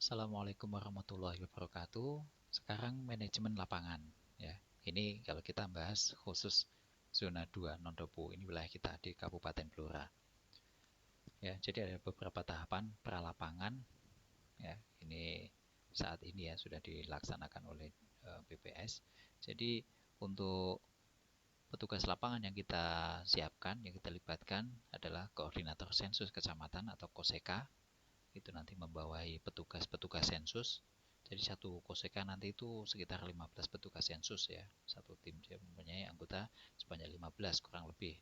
Assalamualaikum warahmatullahi wabarakatuh. Sekarang manajemen lapangan ya. Ini kalau kita bahas khusus zona 2 Nondopo, ini wilayah kita di Kabupaten Blora. Ya, jadi ada beberapa tahapan pralapangan ya. Ini saat ini ya sudah dilaksanakan oleh BPS. Jadi untuk petugas lapangan yang kita siapkan, yang kita libatkan adalah koordinator sensus kecamatan atau KOSEKA. Itu nanti membawahi petugas-petugas sensus. Jadi satu koseka nanti itu sekitar 15 petugas sensus ya. Satu tim dia mempunyai anggota sebanyak 15 kurang lebih.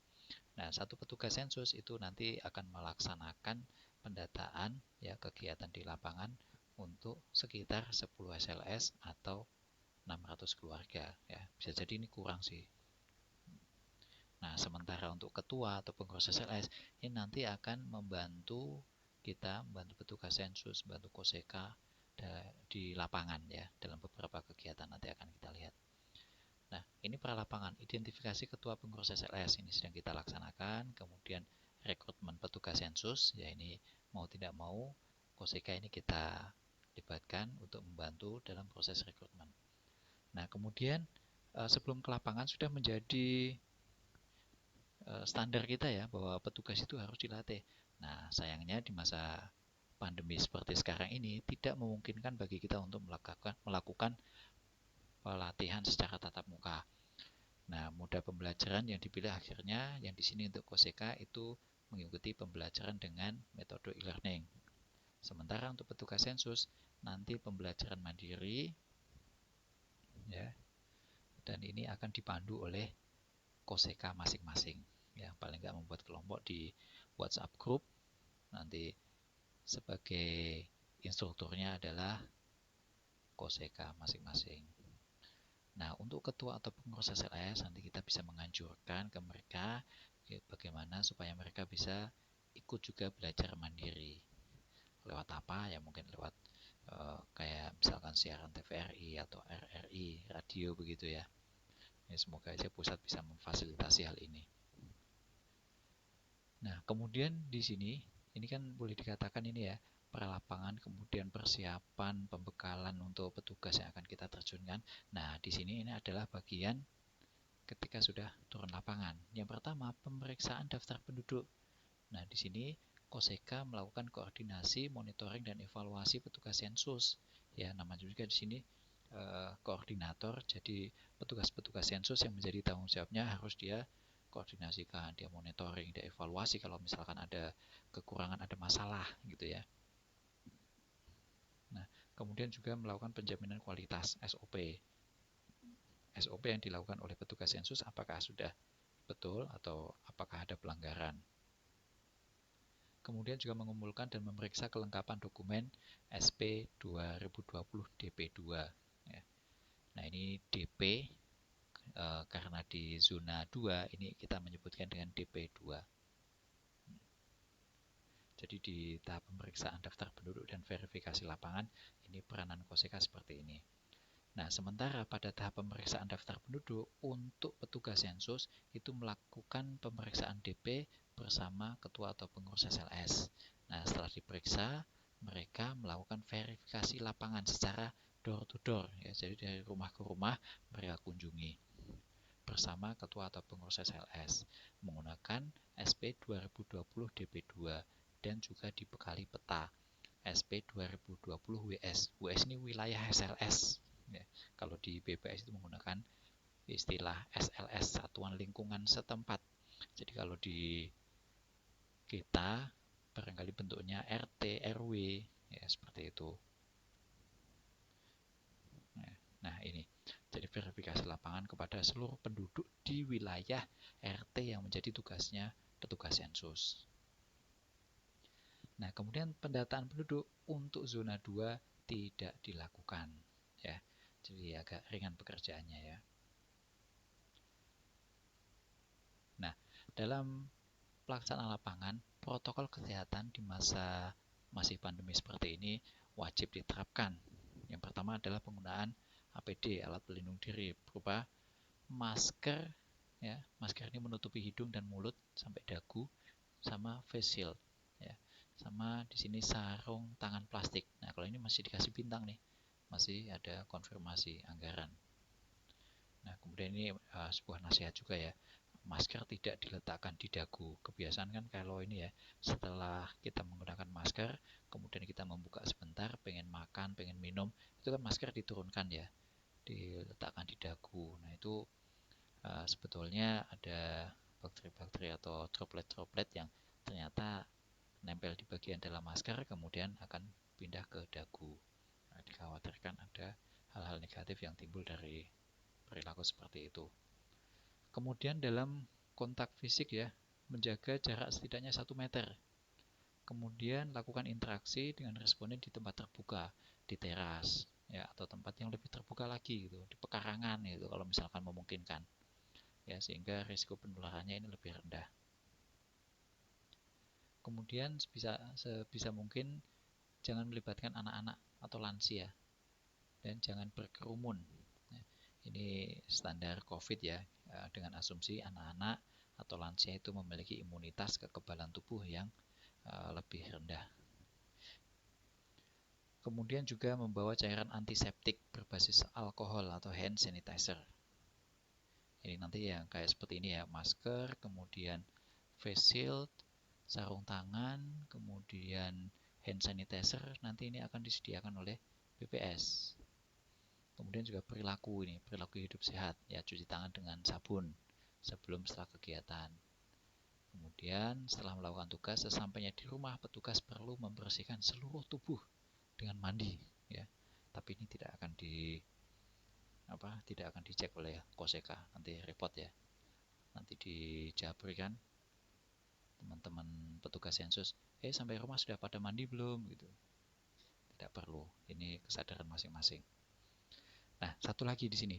Nah, satu petugas sensus itu nanti akan melaksanakan pendataan ya kegiatan di lapangan untuk sekitar 10 SLS atau 600 keluarga ya. Bisa jadi ini kurang sih. Nah, sementara untuk ketua atau pengurus SLS ini nanti akan membantu kita, membantu petugas sensus, membantu koseka di lapangan ya, dalam beberapa kegiatan nanti akan kita lihat. Nah, ini pralapangan, identifikasi ketua pengurus SLS ini sedang kita laksanakan, kemudian rekrutmen petugas sensus, ya ini mau tidak mau koseka ini kita libatkan untuk membantu dalam proses rekrutmen. Nah, kemudian sebelum ke lapangan sudah menjadi standar kita ya bahwa petugas itu harus dilatih. Nah, sayangnya di masa pandemi seperti sekarang ini tidak memungkinkan bagi kita untuk melakukan pelatihan secara tatap muka. Nah, moda pembelajaran yang dipilih akhirnya yang di sini untuk KOSEKA itu mengikuti pembelajaran dengan metode e-learning. Sementara untuk petugas sensus nanti pembelajaran mandiri ya. Dan ini akan dipandu oleh KOSEKA masing-masing. Ya, paling nggak membuat kelompok di WhatsApp group. Nanti sebagai instrukturnya adalah KOSEKA masing-masing. Nah, untuk ketua atau pengurus SLS nanti kita bisa menganjurkan ke mereka bagaimana supaya mereka bisa ikut juga belajar mandiri. Lewat apa? Ya mungkin lewat kayak misalkan siaran TVRI atau RRI, radio begitu ya. Ya, semoga aja pusat bisa memfasilitasi hal ini. Nah, kemudian di sini, ini kan boleh dikatakan ini ya, pralapangan, kemudian persiapan, pembekalan untuk petugas yang akan kita terjunkan. Nah, di sini ini adalah bagian ketika sudah turun lapangan. Yang pertama, pemeriksaan daftar penduduk. Nah, di sini KOSEKA melakukan koordinasi, monitoring, dan evaluasi petugas sensus. Ya, namanya juga di sini koordinator, jadi petugas-petugas sensus yang menjadi tanggung jawabnya harus dia koordinasikan, dia monitoring, dia evaluasi kalau misalkan ada kekurangan, ada masalah gitu ya. Nah, kemudian juga melakukan penjaminan kualitas SOP. SOP yang dilakukan oleh petugas sensus apakah sudah betul atau apakah ada pelanggaran. Kemudian juga mengumpulkan dan memeriksa kelengkapan dokumen SP 2020 DP2. Ya. Nah, ini DP karena di zona 2 ini kita menyebutkan dengan DP2. Jadi di tahap pemeriksaan daftar penduduk dan verifikasi lapangan, ini peranan KOSEKA seperti ini. Nah, sementara pada tahap pemeriksaan daftar penduduk, untuk petugas sensus itu melakukan pemeriksaan DP bersama ketua atau pengurus SLS. Nah, setelah diperiksa, mereka melakukan verifikasi lapangan secara door to door, ya, jadi dari rumah ke rumah mereka kunjungi bersama ketua atau pengurus SLS menggunakan SP 2020 DP2 dan juga dibekali peta SP 2020 WS. WS ini wilayah SLS. Ya, kalau di BPS itu menggunakan istilah SLS, Satuan Lingkungan Setempat. Jadi kalau di kita barangkali bentuknya RT, RW, ya seperti itu. Nah, ini jadi verifikasi lapangan kepada seluruh penduduk di wilayah RT yang menjadi tugasnya petugas sensus. Nah, kemudian pendataan penduduk untuk zona 2 tidak dilakukan ya. Jadi agak ringan pekerjaannya ya. Nah, dalam pelaksanaan lapangan, protokol kesehatan di masa masih pandemi seperti ini wajib diterapkan. Yang pertama adalah penggunaan APD, alat pelindung diri, berupa masker ya. Masker ini menutupi hidung dan mulut sampai dagu sama face shield ya. sama di sini sarung tangan plastik. Nah, kalau ini masih dikasih bintang nih, masih ada konfirmasi anggaran. Nah, kemudian ini sebuah nasihat juga ya, masker tidak diletakkan di dagu. Kebiasaan kan kalau ini ya, setelah kita menggunakan masker, kemudian kita membuka sebentar, pengen makan, pengen minum, itu kan masker diturunkan ya, diletakkan di dagu. Nah, itu sebetulnya ada bakteri-bakteri atau droplet-droplet yang ternyata nempel di bagian dalam masker, kemudian akan pindah ke dagu. Nah, dikhawatirkan ada hal-hal negatif yang timbul dari perilaku seperti itu. Kemudian dalam kontak fisik ya, menjaga jarak setidaknya 1 meter. Kemudian lakukan interaksi dengan responden di tempat terbuka, di teras, ya, atau tempat yang lebih terbuka lagi gitu, di pekarangan gitu kalau misalkan memungkinkan. Ya, sehingga risiko penularannya ini lebih rendah. Kemudian sebisa mungkin jangan melibatkan anak-anak atau lansia dan jangan berkerumun. Ini standar COVID ya, dengan asumsi anak-anak atau lansia itu memiliki imunitas kekebalan tubuh yang lebih rendah. Kemudian juga membawa cairan antiseptik berbasis alkohol atau hand sanitizer. Ini nanti yang kayak seperti ini ya, masker, kemudian face shield, sarung tangan, kemudian hand sanitizer, nanti ini akan disediakan oleh BPS. Kemudian juga perilaku ini, perilaku hidup sehat, ya cuci tangan dengan sabun sebelum setelah kegiatan. Kemudian setelah melakukan tugas, sesampainya di rumah, petugas perlu membersihkan seluruh tubuh dengan mandi, ya. Tapi ini tidak akan dicek oleh Koseka, nanti repot ya. Nanti dijabri kan teman-teman petugas sensus, sampai rumah sudah pada mandi belum gitu. Tidak perlu, ini kesadaran masing-masing. Nah, satu lagi di sini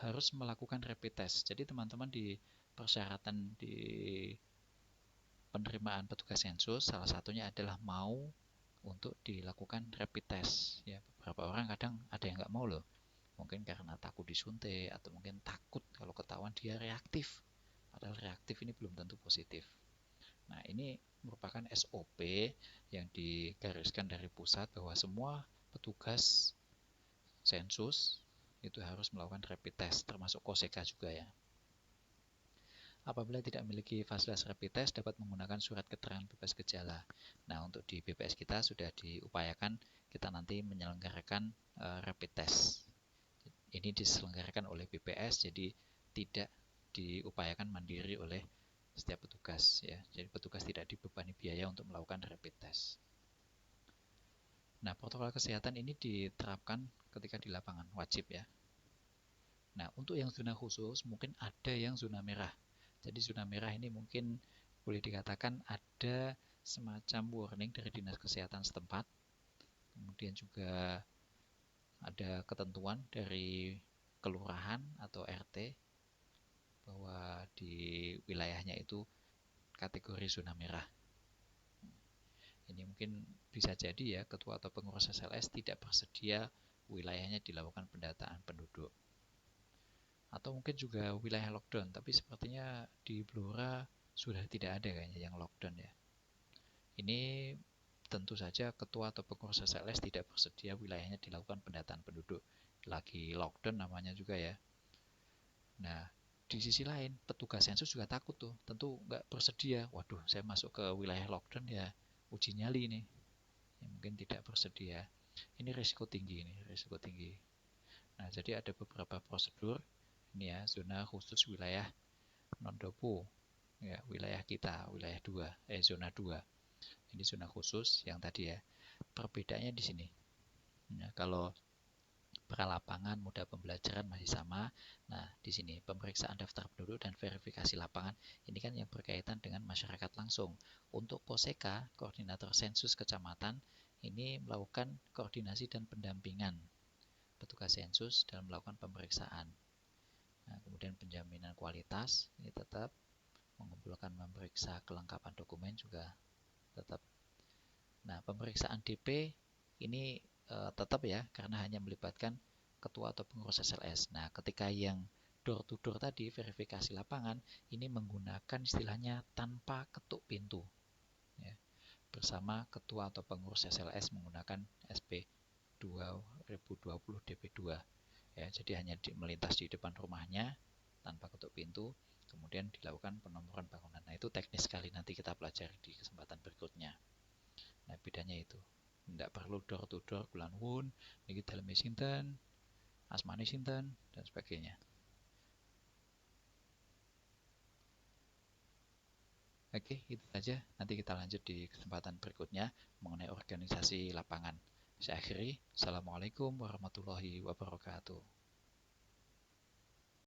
harus melakukan rapid test. Jadi teman-teman di persyaratan di penerimaan petugas sensus salah satunya adalah mau untuk dilakukan rapid test. Ya, beberapa orang kadang ada yang nggak mau loh. Mungkin karena takut disuntik atau mungkin takut kalau ketahuan dia reaktif. Padahal reaktif ini belum tentu positif. Nah, ini merupakan SOP yang digariskan dari pusat bahwa semua petugas sensus itu harus melakukan rapid test, termasuk Koseka juga ya. Apabila tidak memiliki fasilitas rapid test, dapat menggunakan surat keterangan bebas gejala. Nah, untuk di BPS kita sudah diupayakan kita nanti menyelenggarakan rapid test. Ini diselenggarakan oleh BPS, jadi tidak diupayakan mandiri oleh setiap petugas ya. Jadi petugas tidak dibebani biaya untuk melakukan rapid test. Nah, protokol kesehatan ini diterapkan ketika di lapangan, wajib ya. Nah, untuk yang zona khusus mungkin ada yang zona merah. Jadi zona merah ini mungkin boleh dikatakan ada semacam warning dari Dinas Kesehatan setempat. Kemudian juga ada ketentuan dari kelurahan atau RT bahwa di wilayahnya itu kategori zona merah. Ini mungkin bisa jadi ya, ketua atau pengurus SLS tidak bersedia wilayahnya dilakukan pendataan penduduk. Atau mungkin juga wilayah lockdown, tapi sepertinya di Blora sudah tidak ada kayaknya yang lockdown ya. Ini tentu saja ketua atau pengurus SLS tidak bersedia wilayahnya dilakukan pendataan penduduk. Lagi lockdown namanya juga ya. Nah, di sisi lain petugas sensus juga takut tuh, tentu nggak bersedia. Waduh, saya masuk ke wilayah lockdown ya uji nyali nih. Ya, mungkin tidak bersedia. Ini risiko tinggi nih, risiko tinggi. Nah, jadi ada beberapa prosedur. Ini ya, zona khusus wilayah non-Dopo. Ya, wilayah kita, wilayah 2, zona 2. Ini zona khusus yang tadi ya. Perbedaannya di sini. Nah, kalau pralapangan muda pembelajaran masih sama. Nah, di sini pemeriksaan daftar penduduk dan verifikasi lapangan ini kan yang berkaitan dengan masyarakat langsung. Untuk Poseka, koordinator sensus kecamatan, ini melakukan koordinasi dan pendampingan petugas sensus dalam melakukan pemeriksaan. Nah, kemudian penjaminan kualitas ini tetap mengumpulkan, memeriksa kelengkapan dokumen juga tetap. Nah, pemeriksaan DP ini tetap ya, karena hanya melibatkan ketua atau pengurus SLS. Nah, ketika yang door to door tadi, verifikasi lapangan, ini menggunakan istilahnya tanpa ketuk pintu. Ya. bersama ketua atau pengurus SLS menggunakan SP 2020 DP2. Ya, jadi hanya melintas di depan rumahnya tanpa ketuk pintu, kemudian dilakukan penomoran bangunan. Nah, itu teknis sekali, nanti kita pelajari di kesempatan berikutnya. Nah, bedanya itu. Tidak perlu door to door, kulan wun, niki daleme sinten, asmane sinten, dan sebagainya. Oke, itu saja. Nanti kita lanjut di kesempatan berikutnya mengenai organisasi lapangan. Saya akhiri. Assalamualaikum warahmatullahi wabarakatuh.